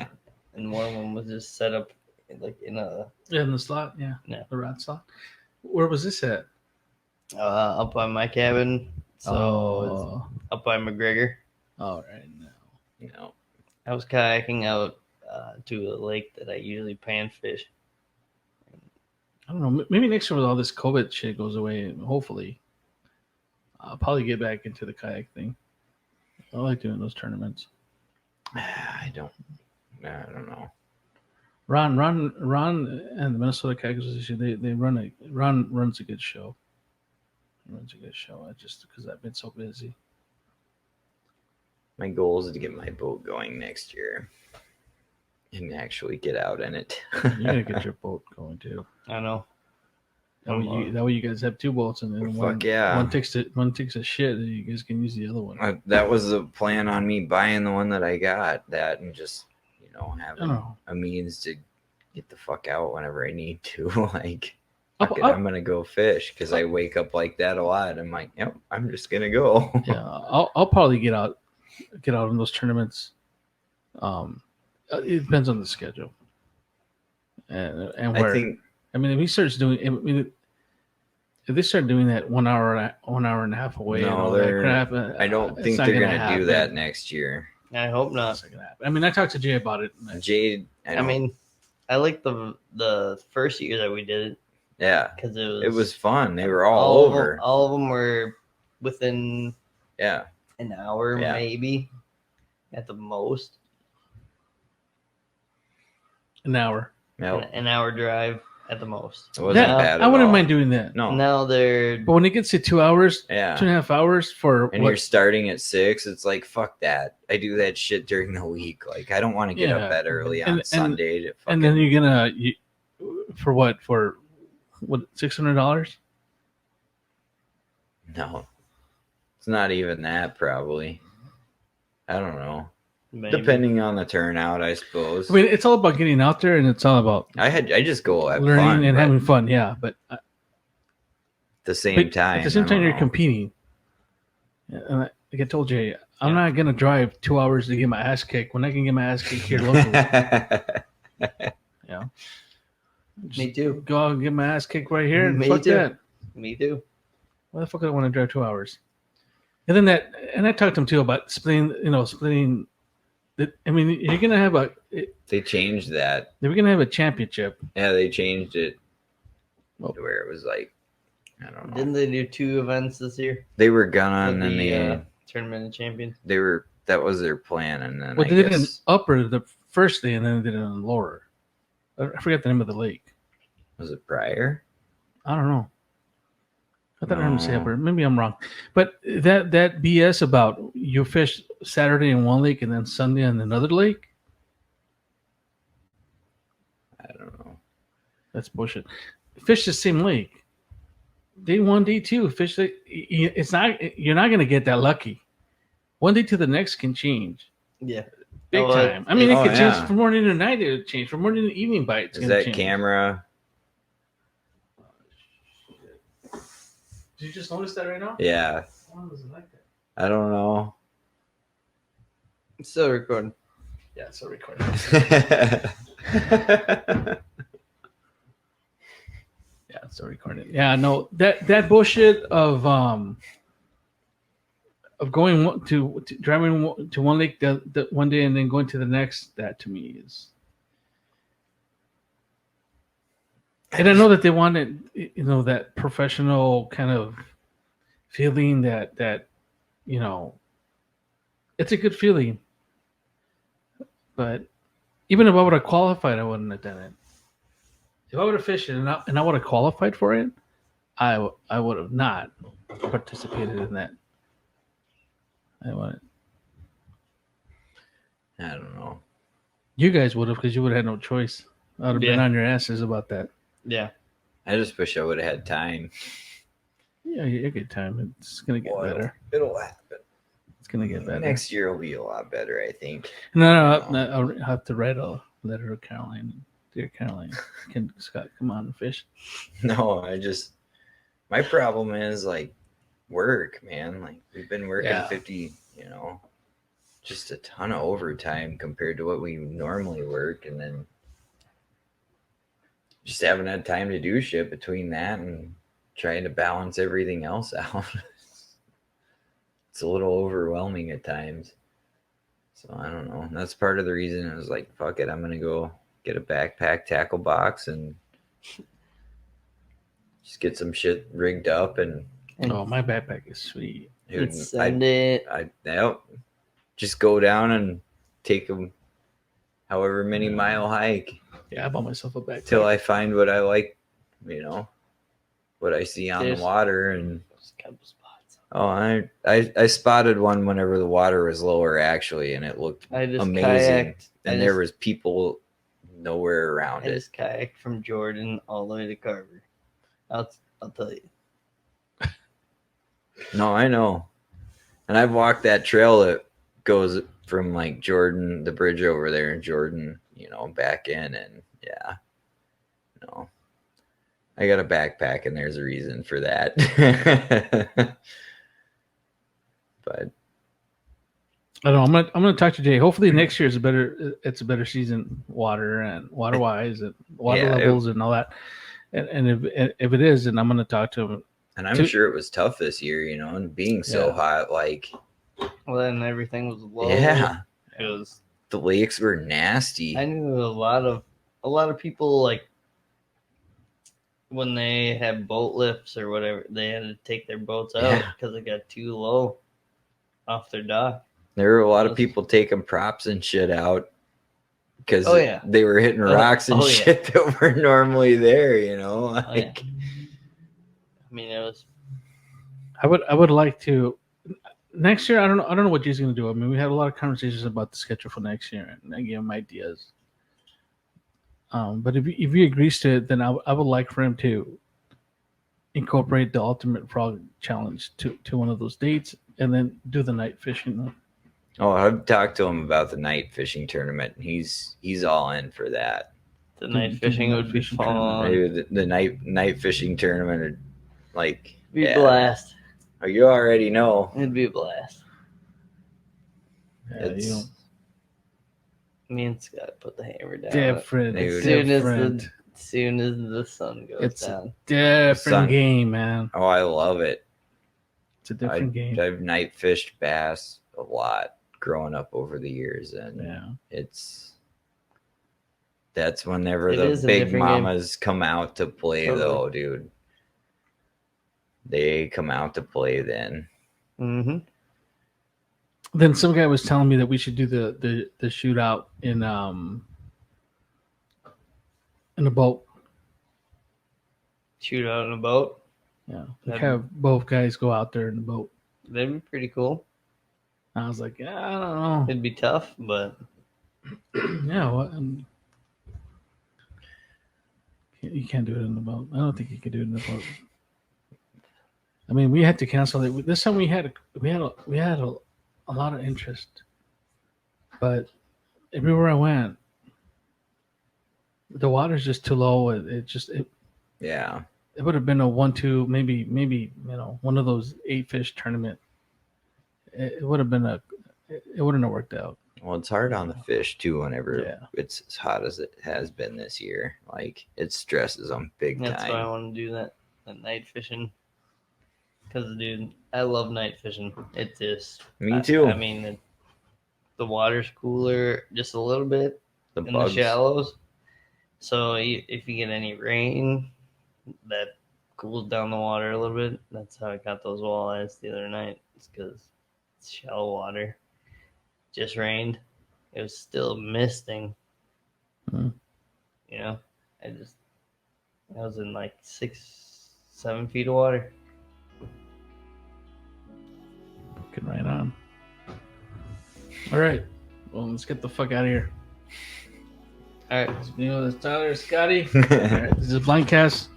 and one of them was just set up like in a Yeah, in the slot. Yeah, Yeah. the rod slot. Where was this at? up by my cabin. So it's up by McGregor. all right. No. No. I was kayaking out to a lake that I usually panfish. I don't know. Maybe next year with all this COVID shit goes away, hopefully, I'll probably get back into the kayak thing. I like doing those tournaments. I don't know. Ron, and the Minnesota Kayak Association, they Ron runs a good show. He runs a good show. I just because I've been so busy. My goal is to get my boat going next year and actually get out in it. You gotta get your boat going too. I know. That way you guys have 2 boats, and then Fuck yeah. one takes a shit, and you guys can use the other one. That was the plan on me buying the one that I got, that and just I having don't know. a means to get the fuck out whenever I need to. Like, Up- fuck it, up- I'm gonna go fish because I wake up like that a lot. I'm like, yep, I'm just gonna go. Yeah, I'll probably get out in those tournaments. It depends on the schedule and where. I think I mean, if he starts doing, if they start doing that 1 hour and a half away, and No, all that they're- crap, I don't it's think not they're gonna do happen. that next year. I hope not. It's not gonna happen. I mean, I talked to Jay about it. and Jade, I mean, I like the first year that we did it yeah, because it was fun. They were all of them- over. all of them were within Yeah. an hour, Yeah. maybe at the most. An hour. No, An hour drive at the most. it wasn't That- bad I at wouldn't all. mind doing that. No. Now they're But when it gets to 2 hours, Yeah. 2.5 hours for And you're starting at 6, it's like, fuck that. I do that shit during the week. Like, I don't want to get up that early on Sunday to fucking... And then you're gonna for what $600? No, it's not even that. Probably, I don't know. maybe. Depending on the turnout, I suppose. I mean, it's all about getting out there, and it's all about I just go at learning fun, and but having fun. Yeah, but at the same time, at the same I time, don't you're know. competing. And like I told you, I'm Yeah. not gonna drive 2 hours to get my ass kicked when I can get my ass kicked here locally. Yeah. Me too. Go out and get my ass kicked right here. And Me fuck too. that. Me too. Why the fuck do I want to drive 2 hours? And then I talked to him too about splitting. I mean, you're gonna have They changed that. we're gonna have a championship. Yeah, they changed it Well- to where it was like, I don't know. Didn't they do 2 events this year? They were gonna, For and then the Tournament of Champions. that was their plan, and then Well, I they did it in guess upper the first day, and then they did it in lower. I forget the name of the lake. was it prior? I don't know. I thought I heard him say No. upper. Maybe I'm wrong. But that BS about you fish Saturday in one lake and then Sunday in another lake, I don't know. that's bullshit. Fish the same lake. Day 1, day 2, fish the, it's not, you're not going to get that lucky. One day to the next can change. Yeah. Big Oh, time. I mean, it oh, could yeah. change from morning to night. It would change from morning to evening bites. Is that camera? Did you just notice that right now? Yeah, Why was it like that? I don't know. It's still recording. Yeah, it's a recording. Yeah, it's still recording. Yeah, no, that bullshit of going to driving to one lake the one day and then going to the next, that to me is. And I know that they wanted, that professional kind of feeling that it's a good feeling. But even if I would have qualified, I wouldn't have done it. If I would have fished and I would have qualified for it, I would have not participated in that. I wouldn't. I don't know. You guys would have, because you would have had no choice. I would have been Yeah. on your asses about that. Yeah. I just wish I would have had time. Yeah, you get time. It's gonna get better. It'll happen. It's gonna get better. Next year will be a lot better, I think. No, I'll have to write a letter to Caroline. Dear Caroline, can Scott come on and fish? No, my problem is like work, man. Like we've been working Yeah. 50, just a ton of overtime compared to what we normally work, and then just haven't had time to do shit between that and trying to balance everything else out. It's a little overwhelming at times. So I don't know. That's part of the reason I was like, fuck it, I'm gonna go get a backpack tackle box and just get some shit rigged up and Oh, my backpack is sweet. dude, Send it. just go down and take them however many mile hike Yeah, I bought myself a backpack. till I find what I like, what I see on There's- the water. And Just a couple spots. I spotted one whenever the water was lower actually, and it looked I just amazing. kayaked. And there was people nowhere around I it. just kayaked from Jordan all the way to Carver. I'll tell you. No, I know. And I've walked that trail that goes from like Jordan, the bridge over there in Jordan, back in, and yeah. No. I got a backpack and there's a reason for that. But I don't know. I'm gonna talk to Jay. Hopefully next year is it's a better season, water wise and water Yeah, levels and all that. And if it is, then I'm gonna talk to him. and I'm sure it was tough this year, and being so Yeah. hot, like Well, then everything was low. yeah, It was. the lakes were nasty. I knew a lot of people like when they had boat lifts or whatever, they had to take their boats out Yeah. because it got too low off their dock. There were a lot of people taking props and shit out because Oh, yeah. they were hitting rocks and Oh, yeah. shit that were normally there, you know? Oh, yeah. Like, I mean, it was. I would like to next year. I don't know what he's going to do. I mean, we had a lot of conversations about the schedule for next year, and I gave him ideas. But if he agrees to it, then I would like for him to incorporate the Ultimate Frog Challenge to one of those dates, and then do the night fishing. oh, I've talked to him about the night fishing tournament, and he's all in for that. The night fishing would be fun. Maybe the night fishing tournament would, like, Be a blast. Oh, you already know. It'd be a blast. Yeah, you know, me and Scott put the hammer down. different. Dude. Different. As soon as the sun goes It's down. a different Sun. game, man. Oh, I love it. It's a different game. I've night fished bass a lot growing up over the years, and Yeah. that's whenever It the is a big different game. mamas come out to play, Totally. though, dude. They come out to play then. Mm-hmm. Then some guy was telling me that we should do the shootout in a boat. Shoot out in a boat. Yeah, That'd- have both guys go out there in the boat. That'd be pretty cool. I was like, yeah, I don't know. It'd be tough, but Yeah, what? You can't do it in the boat. I don't think you could do it in the boat. I mean, we had to cancel it. This time we had a lot of interest, but everywhere I went, the water's just too low. Yeah. It would have been a 1-2, maybe one of those 8-fish tournament. It would have been it wouldn't have worked out. Well, it's hard on the fish too whenever Yeah. it's as hot as it has been this year. Like, it stresses them big that's why I time. want to do that night fishing. Because, dude, I love night fishing. It just. Me too. I mean, the water's cooler just a little bit The in bugs. the shallows. So if you get any rain, that cools down the water a little bit. That's how I got those walleyes the other night. It's because it's shallow water. Just rained. It was still misting. Hmm. You know, I was in like 6-7 feet of water. Fucking right on. All right. Well, let's get the fuck out of here. All right. This is Tyler, Scotty. All right, this is Blindcast.